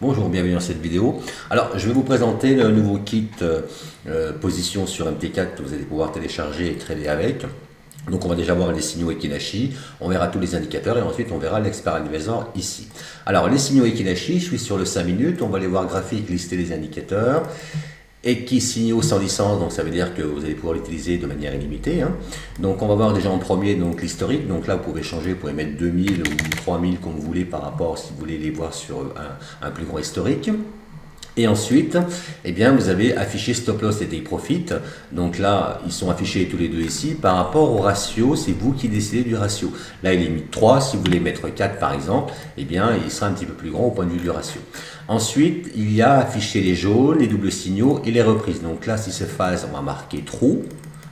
Bonjour, bienvenue dans cette vidéo. Alors, je vais vous présenter le nouveau kit position sur MT4 que vous allez pouvoir télécharger et trader avec. Donc, on va déjà voir les signaux Ekidashi, on verra tous les indicateurs et ensuite on verra l'expert advisor ici. Alors, les signaux Ekidashi, je suis sur le 5 minutes, on va aller voir graphique, lister les indicateurs. Eki signaux sans licence, donc ça veut dire que vous allez pouvoir l'utiliser de manière illimitée. Donc on va voir déjà en premier donc l'historique. Donc là vous pouvez changer, vous pouvez mettre 2000 ou 3000 comme vous voulez par rapport si vous voulez les voir sur un plus grand historique. Et ensuite, eh bien, vous avez affiché stop loss et take profit. Donc là, ils sont affichés tous les deux ici. Par rapport au ratio, c'est vous qui décidez du ratio. Là, il est mis 3. Si vous voulez mettre 4 par exemple, eh bien, il sera un petit peu plus grand au point de vue du ratio. Ensuite, il y a affiché les jaunes, les doubles signaux et les reprises. Donc là, si c'est phase, on va marquer true.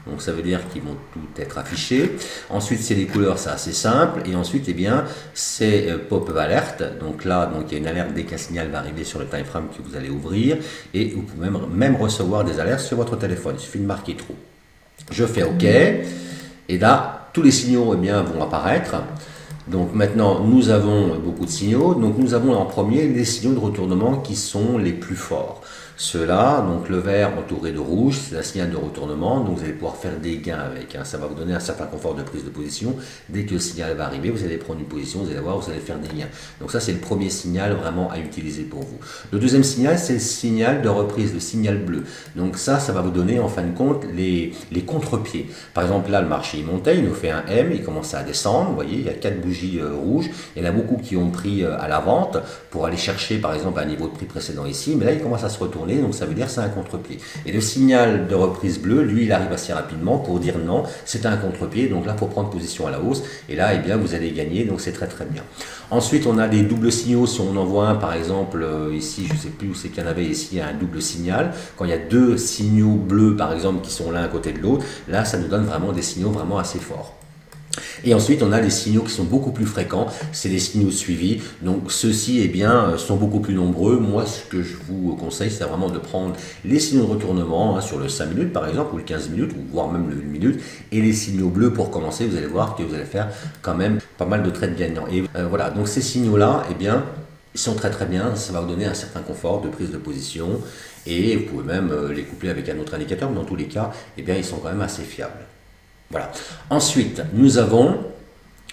Donc ça veut dire qu'ils vont tout être affichés. Ensuite, c'est les couleurs, c'est assez simple. Et ensuite, eh bien, c'est pop-up alerte. Donc là, donc, il y a une alerte dès qu'un signal va arriver sur le time frame que vous allez ouvrir. Et vous pouvez même recevoir des alertes sur votre téléphone. Il suffit de marquer true. Je fais OK. Et là, tous les signaux eh bien, vont apparaître. Donc maintenant, nous avons beaucoup de signaux. Donc nous avons en premier les signaux de retournement qui sont les plus forts. Ceux-là, donc le vert entouré de rouge, c'est un signal de retournement. Donc vous allez pouvoir faire des gains avec. Ça va vous donner un certain confort de prise de position. Dès que le signal va arriver, vous allez prendre une position, vous allez voir, vous allez faire des gains. Donc ça, c'est le premier signal vraiment à utiliser pour vous. Le deuxième signal, c'est le signal de reprise, le signal bleu. Donc ça va vous donner en fin de compte les contre-pieds. Par exemple, là, le marché il montait, il nous fait un M, il commence à descendre. Vous voyez, il y a 4 bougies rouges. Il y en a beaucoup qui ont pris à la vente pour aller chercher, par exemple, un niveau de prix précédent ici. Mais là, il commence à se retourner. Donc ça veut dire que c'est un contre-pied. Et le signal de reprise bleu, lui, il arrive assez rapidement pour dire non, c'est un contre-pied. Donc là, il faut prendre position à la hausse. Et là, eh bien, vous allez gagner. Donc c'est très très bien. Ensuite, on a des doubles signaux. Si on en voit un, par exemple, ici, je ne sais plus où c'est qu'il y en avait. Ici, il y a un double signal. Quand il y a deux signaux bleus, par exemple, qui sont l'un à côté de l'autre, là, ça nous donne vraiment des signaux vraiment assez forts. Et ensuite, on a les signaux qui sont beaucoup plus fréquents, c'est les signaux suivis. Donc, ceux-ci, eh bien, sont beaucoup plus nombreux. Moi, ce que je vous conseille, c'est vraiment de prendre les signaux de retournement sur le 5 minutes, par exemple, ou le 15 minutes, ou voire même le 1 minute, et les signaux bleus pour commencer. Vous allez voir que vous allez faire quand même pas mal de trades gagnants. Et voilà, donc ces signaux-là, eh bien, ils sont très très bien. Ça va vous donner un certain confort de prise de position. Et vous pouvez même les coupler avec un autre indicateur, mais dans tous les cas, eh bien, ils sont quand même assez fiables. Voilà. Ensuite, nous avons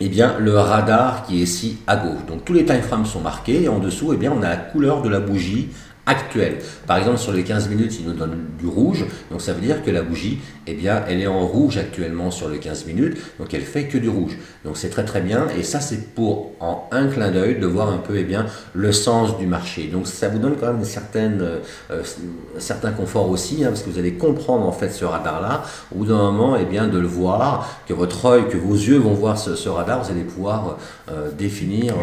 eh bien, le radar qui est ici à gauche. Donc tous les time frames sont marqués et en dessous, eh bien, on a la couleur de la bougie actuelle. Par exemple, sur les 15 minutes, il nous donne du rouge. Donc ça veut dire que la bougie, eh bien, elle est en rouge actuellement sur les 15 minutes. Donc elle fait que du rouge. Donc c'est très très bien. Et ça, c'est pour en un clin d'œil de voir un peu eh bien, le sens du marché. Donc ça vous donne quand même un certain confort aussi, parce que vous allez comprendre en fait ce radar-là. Au bout d'un moment, eh bien, de le voir, que votre œil, que vos yeux vont voir ce radar, vous allez pouvoir définir,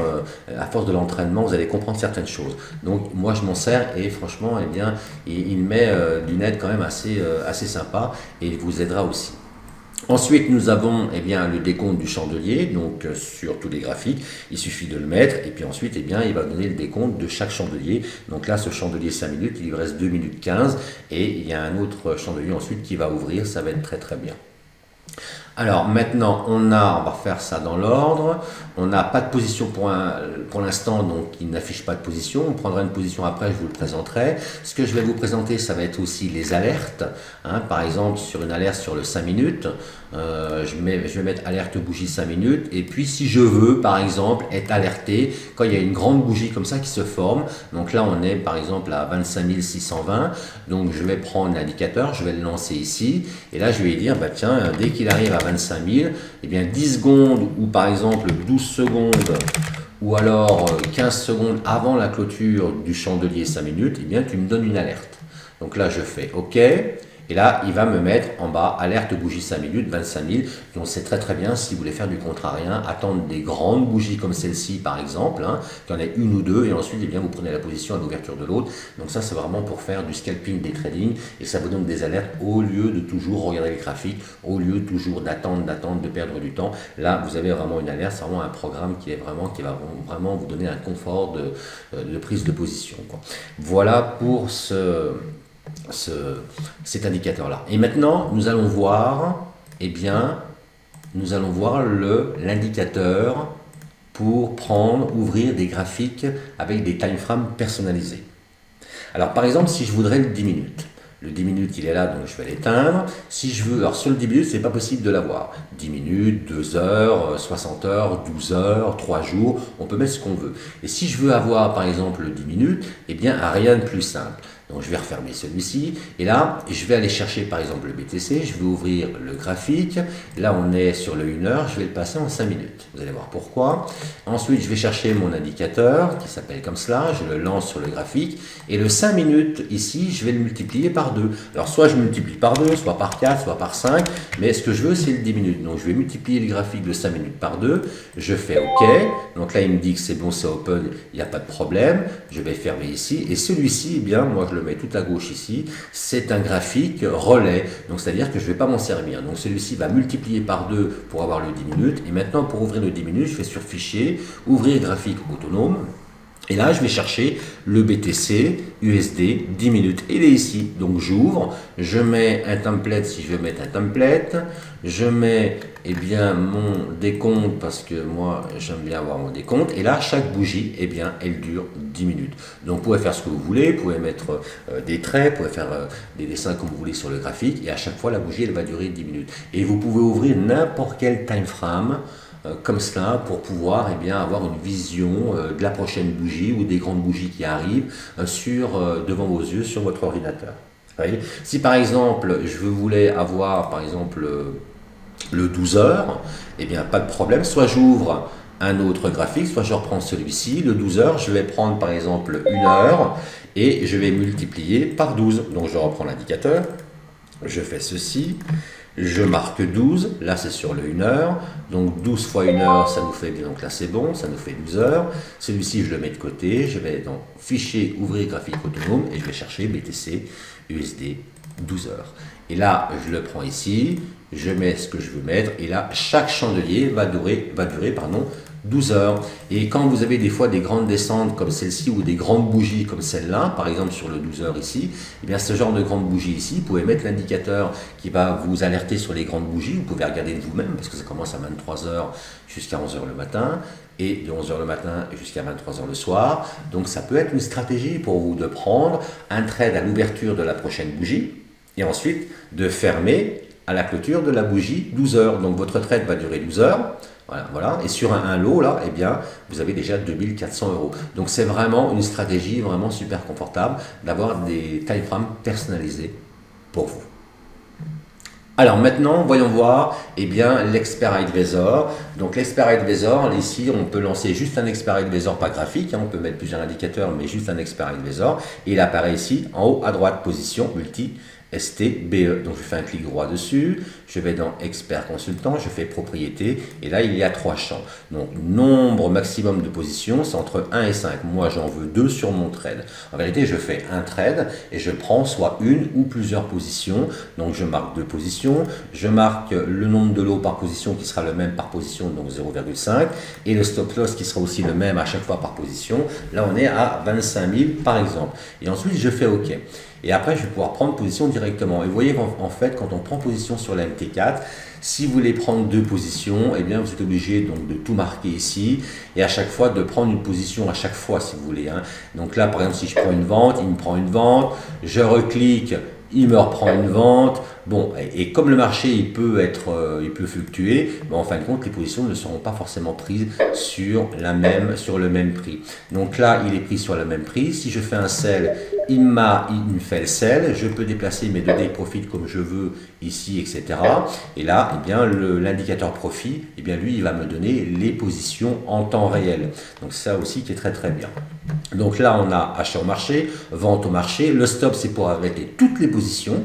à force de l'entraînement, vous allez comprendre certaines choses. Donc moi, je m'en sers. Et franchement, eh bien, il met d'une aide quand même assez sympa et il vous aidera aussi. Ensuite, nous avons eh bien, le décompte du chandelier, donc sur tous les graphiques, il suffit de le mettre et puis ensuite eh bien, il va donner le décompte de chaque chandelier. Donc là, ce chandelier 5 minutes, il lui reste 2 minutes 15 et il y a un autre chandelier ensuite qui va ouvrir, ça va être très très bien. Alors maintenant, on va faire ça dans l'ordre. On n'a pas de position pour l'instant, donc il n'affiche pas de position. On prendra une position après, je vous le présenterai. Ce que je vais vous présenter, ça va être aussi les alertes. Par exemple, sur une alerte sur le 5 minutes, je vais mettre alerte bougie 5 minutes. Et puis si je veux, par exemple, être alerté quand il y a une grande bougie comme ça qui se forme. Donc là, on est par exemple à 25 620. Donc je vais prendre l'indicateur, je vais le lancer ici. Et là, je vais dire, bah, tiens, dès qu'il arrive à 25 000, eh bien 10 secondes ou par exemple 12 secondes ou alors 15 secondes avant la clôture du chandelier 5 minutes, eh bien tu me donnes une alerte. Donc là je fais OK. Et là, il va me mettre en bas, alerte bougie 5 minutes, 25 000. Donc c'est très très bien si vous voulez faire du contrarien, attendre des grandes bougies comme celle-ci par exemple, qu'il y en ait une ou deux, et ensuite eh bien, vous prenez la position à l'ouverture de l'autre. Donc ça c'est vraiment pour faire du scalping, des trading, et ça vous donne des alertes au lieu de toujours regarder les graphiques, au lieu toujours d'attendre, de perdre du temps. Là, vous avez vraiment une alerte, c'est vraiment un programme qui va vraiment vous donner un confort de prise de position, quoi. Voilà pour cet indicateur-là. Et maintenant, nous allons voir, eh bien, l'indicateur pour ouvrir des graphiques avec des time frames personnalisés. Alors par exemple, si je voudrais le 10 minutes, le 10 minutes il est là, donc je vais l'éteindre. Si je veux, alors sur le 10 minutes, c'est pas possible de l'avoir. 10 minutes, 2 heures, 60 heures, 12 heures, 3 jours, on peut mettre ce qu'on veut. Et si je veux avoir par exemple le 10 minutes, eh bien rien de plus simple. Donc je vais refermer celui-ci, et là, je vais aller chercher par exemple le BTC, je vais ouvrir le graphique, là on est sur le 1 heure, je vais le passer en 5 minutes. Vous allez voir pourquoi. Ensuite, je vais chercher mon indicateur, qui s'appelle comme cela, je le lance sur le graphique, et le 5 minutes ici, je vais le multiplier par 2. Alors soit je multiplie par 2, soit par 4, soit par 5, mais ce que je veux c'est le 10 minutes. Donc je vais multiplier le graphique de 5 minutes par 2, je fais OK, donc là il me dit que c'est bon, c'est open, il n'y a pas de problème, je vais fermer ici, et celui-ci, eh bien moi je le mets tout à gauche ici, c'est un graphique relais, donc c'est-à-dire que je ne vais pas m'en servir. Donc celui-ci va multiplier par 2 pour avoir le 10 minutes, et maintenant pour ouvrir le 10 minutes, je fais sur Fichier, Ouvrir graphique autonome, et là, je vais chercher le BTC USD 10 minutes. Il est ici. Donc, j'ouvre. Je mets un template si je veux mettre un template. Je mets eh bien, mon décompte parce que moi, j'aime bien avoir mon décompte. Et là, chaque bougie, eh bien, elle dure 10 minutes. Donc, vous pouvez faire ce que vous voulez. Vous pouvez mettre des traits. Vous pouvez faire des dessins comme vous voulez sur le graphique. Et à chaque fois, la bougie, elle va durer 10 minutes. Et vous pouvez ouvrir n'importe quel time frame comme cela pour pouvoir eh bien, avoir une vision de la prochaine bougie ou des grandes bougies qui arrivent devant vos yeux sur votre ordinateur. Vous voyez, si par exemple je voulais avoir par exemple le 12 heures, eh bien pas de problème, soit j'ouvre un autre graphique, soit je reprends celui-ci, le 12 heures, je vais prendre par exemple 1 heure et je vais multiplier par 12. Donc je reprends l'indicateur, je fais ceci. Je marque 12, là c'est sur le 1 heure, donc 12 fois 1 heure, ça nous fait, donc là c'est bon, ça nous fait 12 heures. Celui-ci je le mets de côté, je vais dans Fichier, Ouvrir graphique autonome et je vais chercher BTC USD 12 heures. Et là je le prends ici, je mets ce que je veux mettre et là chaque chandelier va durer 12 heures. Et quand vous avez des fois des grandes descentes comme celle-ci ou des grandes bougies comme celle-là, par exemple sur le 12 heures ici, eh bien ce genre de grande bougie ici, vous pouvez mettre l'indicateur qui va vous alerter sur les grandes bougies, vous pouvez regarder de vous-même parce que ça commence à 23 heures jusqu'à 11 heures le matin et de 11 heures le matin jusqu'à 23 heures le soir. Donc ça peut être une stratégie pour vous de prendre un trade à l'ouverture de la prochaine bougie et ensuite de fermer à la clôture de la bougie 12 heures. Donc votre trade va durer 12 heures. Voilà. Et sur un lot, là, eh bien, vous avez déjà 2400 euros. Donc, c'est vraiment une stratégie vraiment super confortable d'avoir des time frames personnalisés pour vous. Alors maintenant, voyons voir eh bien, l'Expert Advisor. Donc l'Expert Advisor, ici, on peut lancer juste un Expert Advisor, pas graphique, hein, on peut mettre plusieurs indicateurs, mais juste un Expert Advisor. Et il apparaît ici, en haut à droite, position multi. STBE. Donc je fais un clic droit dessus, je vais dans Expert Consultant, je fais Propriété et là il y a 3 champs. Donc nombre maximum de positions, c'est entre 1 et 5. Moi j'en veux 2 sur mon trade. En vérité je fais un trade et je prends soit une ou plusieurs positions. Donc je marque 2 positions, je marque le nombre de lots par position qui sera le même par position, donc 0,5 et le stop loss qui sera aussi le même à chaque fois par position. Là on est à 25 000 par exemple. Et ensuite je fais OK. Et après, je vais pouvoir prendre position directement. Et vous voyez qu'en fait, quand on prend position sur la MT4, si vous voulez prendre 2 positions, eh bien, vous êtes obligé donc, de tout marquer ici et à chaque fois de prendre une position à chaque fois si vous voulez. Hein. Donc là, par exemple, si je prends une vente, il me prend une vente, je reclique, il me reprend une vente. Bon, et comme le marché il peut fluctuer, mais en fin de compte, les positions ne seront pas forcément prises sur le même prix. Donc là, il est pris sur le même prix. Si je fais un sell, il me fait le sell. Je peux déplacer mes 2 day profit comme je veux ici, etc. Et là, eh bien, l'indicateur profit, eh bien, lui, il va me donner les positions en temps réel. Donc ça aussi qui est très très bien. Donc là, on a achat au marché, vente au marché. Le stop, c'est pour arrêter toutes les positions.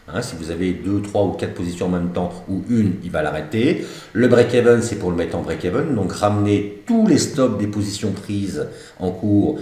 Hein, si vous avez 2, 3 ou 4 positions en même temps ou une, il va l'arrêter. Le break-even, c'est pour le mettre en break-even. Donc ramener tous les stops des positions prises en cours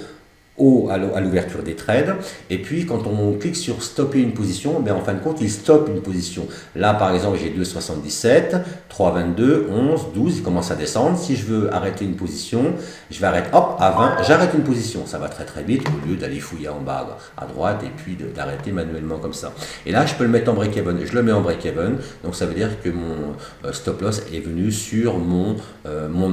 à l'ouverture des trades. Et puis quand on clique sur stopper une position, en fin de compte il stoppe une position. Là par exemple j'ai 2,77, 3,22, 11, 12, il commence à descendre. Si je veux arrêter une position, je vais arrêter, hop, à 20, j'arrête une position. Ça va très très vite au lieu d'aller fouiller en bas à droite et puis d'arrêter manuellement comme ça. Et là je peux le mettre en break-even, je le mets en break-even, donc ça veut dire que mon stop loss est venu sur mon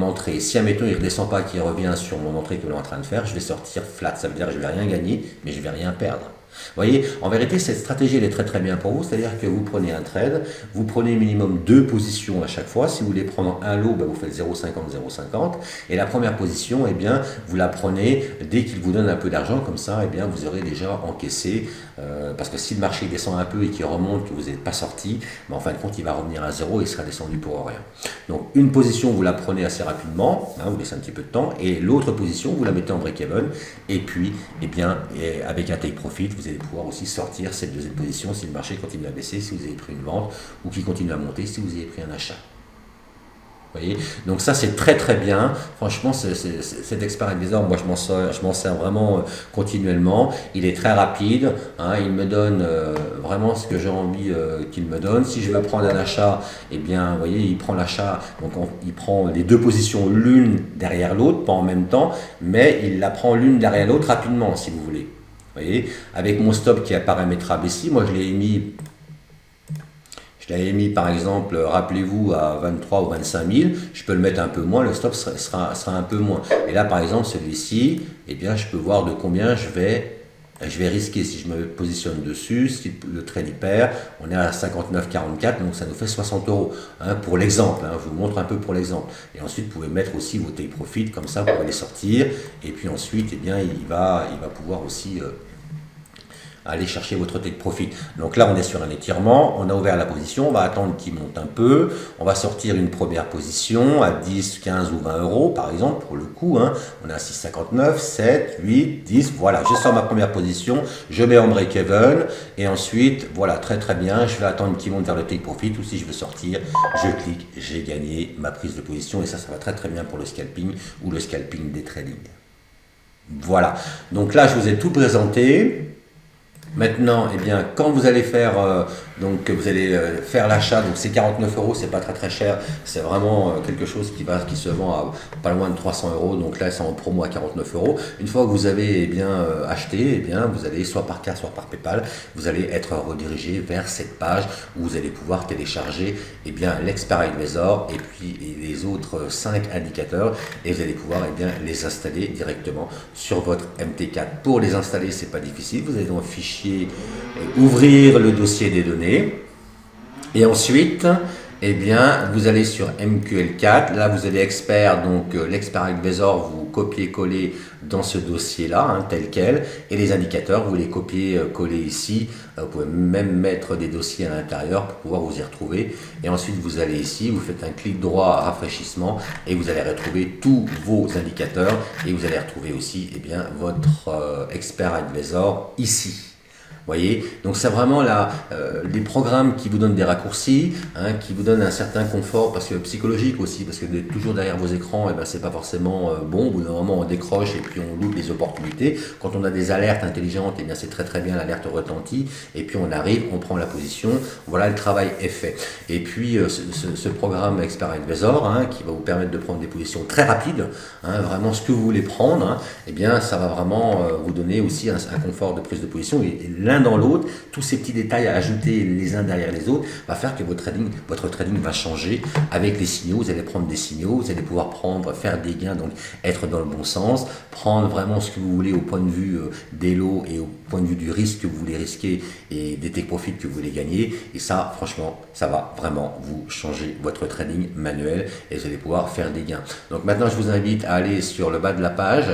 entrée. Si admettons il ne redescend pas, qu'il revient sur mon entrée que l'on est en train de faire, je vais sortir flat. Ça veut dire que je ne vais rien gagner, mais je ne vais rien perdre. Vous voyez, en vérité, cette stratégie, elle est très très bien pour vous. C'est-à-dire que vous prenez un trade, vous prenez minimum 2 positions à chaque fois. Si vous voulez prendre un lot, vous faites 0,50, 0,50. Et la première position, vous la prenez dès qu'il vous donne un peu d'argent. Comme ça, vous aurez déjà encaissé. Parce que si le marché descend un peu et qu'il remonte, que vous n'êtes pas sorti, en fin de compte, il va revenir à 0 et il sera descendu pour rien. Donc, une position, vous la prenez assez rapidement. Vous laissez un petit peu de temps. Et l'autre position, vous la mettez en break-even. Et puis, avec un take profit, vous allez pouvoir aussi sortir cette deuxième position si le marché continue à baisser, si vous avez pris une vente, ou qu'il continue à monter si vous avez pris un achat. Vous voyez, donc ça c'est très très bien. Franchement, cet Expert Advisor, moi je m'en sers vraiment continuellement. Il est très rapide, il me donne vraiment ce que j'ai envie qu'il me donne. Si je veux prendre un achat, vous voyez, il prend l'achat, donc il prend les 2 positions l'une derrière l'autre, pas en même temps, mais il la prend l'une derrière l'autre rapidement, si vous voulez. Vous voyez, avec mon stop qui est paramétrable ici, moi je l'avais mis par exemple, rappelez-vous, à 23 ou 25 000, je peux le mettre un peu moins, le stop sera un peu moins. Et là par exemple celui-ci, je peux voir de combien je vais risquer. Si je me positionne dessus, si le trade y perd, on est à 59,44, donc ça nous fait 60 euros. Pour l'exemple, je vous montre un peu pour l'exemple. Et ensuite, vous pouvez mettre aussi vos take profit, comme ça, vous pouvez les sortir. Et puis ensuite, il va pouvoir aussi aller chercher votre take profit. Donc là, on est sur un étirement, on a ouvert la position, on va attendre qu'il monte un peu, on va sortir une première position à 10, 15 ou 20 euros, par exemple, pour le coup, on est à 6,59, 7, 8, 10, voilà, je sors ma première position, je mets en break-even, et ensuite, voilà, très très bien, je vais attendre qu'il monte vers le take profit, ou si je veux sortir, je clique, j'ai gagné ma prise de position, et ça va très très bien pour le scalping, ou le scalping des trading. Voilà, donc là, je vous ai tout présenté. Maintenant, quand vous allez faire l'achat, donc c'est 49 euros, c'est pas très très cher, c'est vraiment quelque chose qui se vend à pas loin de 300 euros, donc là c'est en promo à 49 euros. Une fois que vous avez acheté, vous allez soit par carte, soit par PayPal, vous allez être redirigé vers cette page où vous allez pouvoir télécharger l'Expert Advisor et puis les autres 5 indicateurs, et vous allez pouvoir les installer directement sur votre MT4. Pour les installer, c'est pas difficile, vous allez dans un fichier, ouvrir le dossier des données, et ensuite vous allez sur MQL4, là vous avez Expert, donc l'Expert Advisor, vous copiez-coller dans ce dossier là, tel quel, et les indicateurs vous les copiez-coller ici. Vous pouvez même mettre des dossiers à l'intérieur pour pouvoir vous y retrouver, et ensuite vous allez ici, vous faites un clic droit à rafraîchissement et vous allez retrouver tous vos indicateurs, et vous allez retrouver aussi votre Expert Advisor ici. Voyez, donc c'est vraiment des programmes qui vous donnent des raccourcis, qui vous donnent un certain confort, parce que psychologique aussi, parce que d'être toujours derrière vos écrans, c'est pas forcément bon. Au bout d'un moment on décroche et puis on loupe les opportunités. Quand on a des alertes intelligentes, c'est très très bien, l'alerte retentit, et puis on arrive, on prend la position, voilà, le travail est fait. Et puis ce programme Expert Advisor, qui va vous permettre de prendre des positions très rapides, vraiment ce que vous voulez prendre, ça va vraiment vous donner aussi un confort de prise de position, et l'un dans l'autre, tous ces petits détails à ajouter les uns derrière les autres va faire que votre trading va changer avec les signaux. Vous allez prendre des signaux, vous allez pouvoir faire des gains, donc être dans le bon sens, prendre vraiment ce que vous voulez au point de vue des lots et au point de vue du risque que vous voulez risquer et des take profits que vous voulez gagner. Et ça, franchement, ça va vraiment vous changer votre trading manuel, et vous allez pouvoir faire des gains. Donc maintenant, je vous invite à aller sur le bas de la page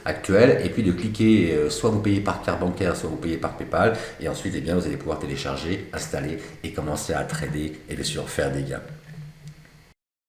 actuelle, et puis de cliquer, soit vous payez par carte bancaire, soit vous payez par PayPal, et ensuite vous allez pouvoir télécharger, installer et commencer à trader et bien sûr faire des gains.